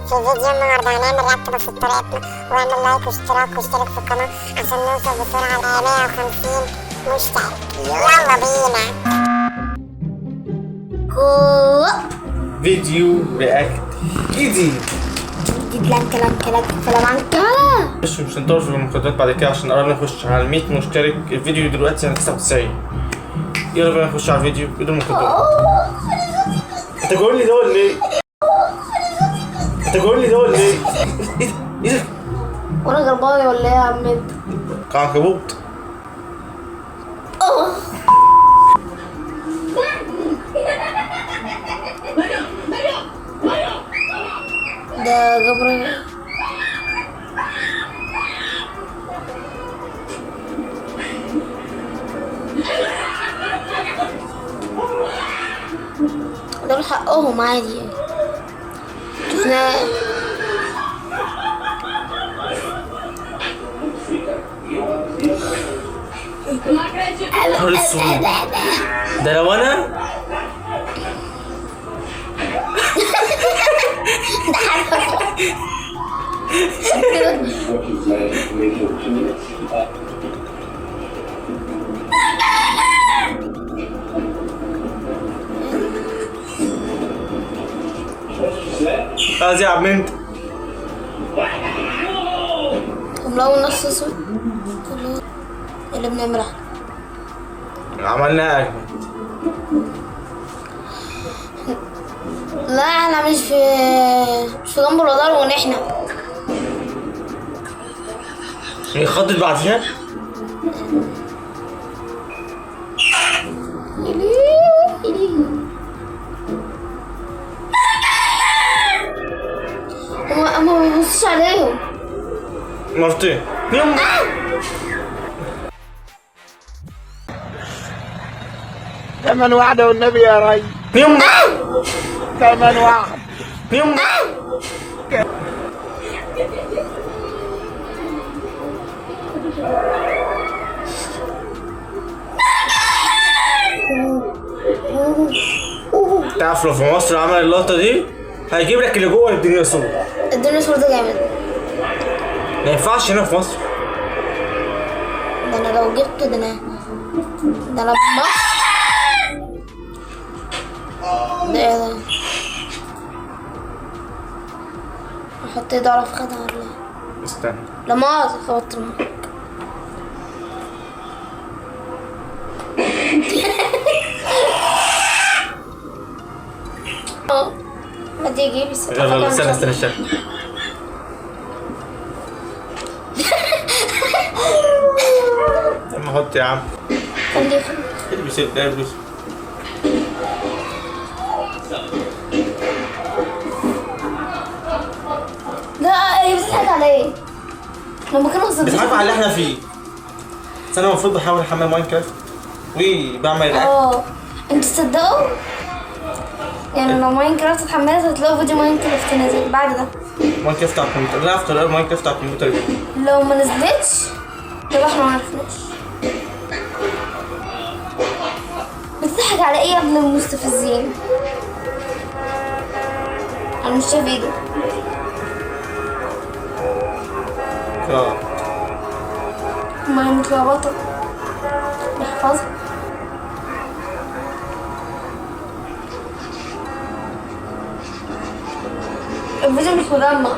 في فيديو النهارده هنعمل رياكت في طريقتنا، واعمل لايك واشتراك في القناة عشان نوصل بسرعة ل 150 مشترك. يلا بينا. فيديو رياكت جديد. لانك فلامانكا. مش هنطول في المقدمات بعد كده عشان قربنا نخش على 100 مشترك. الفيديو دلوقتي انا 99. يلا بينا نخش على الفيديو بدون مقدمات. انت جايب لي دول ليه؟ ايه ده؟ وانا جرباني ولا ايه يا عم انت؟ عنكبوت. ده جبران. دول حقهم عادي يعني. احنا نهار اسود. ده لو انا خلاص يا عم انت. لو نص اسود اللي بنعملها عملناها اجمل. لا احنا مش في جنب الودار ونحن هي خطت بعديها. ما ببصش عليهم مرتين. يوم ثمن واحدة والنبي يا ري. يوم ثمن واحد. يوم تعرف لو في مصر عمل اللقطة دي هيجيب لك اللي جوه الديناصور. الديناصور ده جامد. ما ينفعش هنا في مصر. ده انا لو جبته ده انا في مصر. ده ايه ده؟ احط ايدي على فخدها ولا استنى. لا مؤاخذة خبطت الماء. ما تيجي بس يلا استنى الشكل. حط يا عم. خليه البس البس. لا ايه بتضحك على ايه؟ لما كانوا بتضحك على اللي احنا فيه. بس انا المفروض بحاول احمل ماينكرافت وبعمل رياكت. انتوا تصدقوا؟ يعني لو ماينكرافت اتحملت هتلاقوا فيديو ماينكرافت نازل بعد ده. ماينكرافت على الكمبيوتر. لا افتر ماينكرافت على الكمبيوتر. لو ما نزلتش يبقى احنا ما عرفناش. بتضحك على ايه يا ابن المستفزين؟ انا مش شايف ايده. ما هي متلخبطة. احفظها. الفيديو مش مجمع.